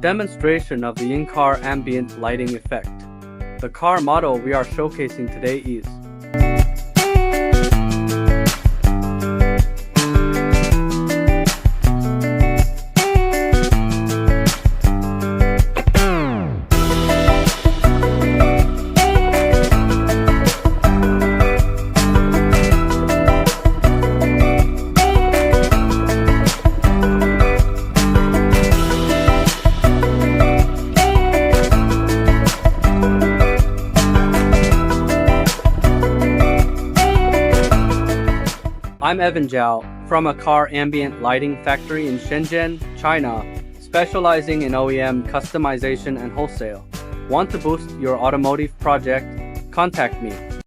demonstration of the in-car ambient lighting effect. The car model we are showcasing today is I'm Evan Zhao from a car ambient lighting factory in Shenzhen, China, specializing in OEM customization and wholesale. Want to boost your automotive project? Contact me.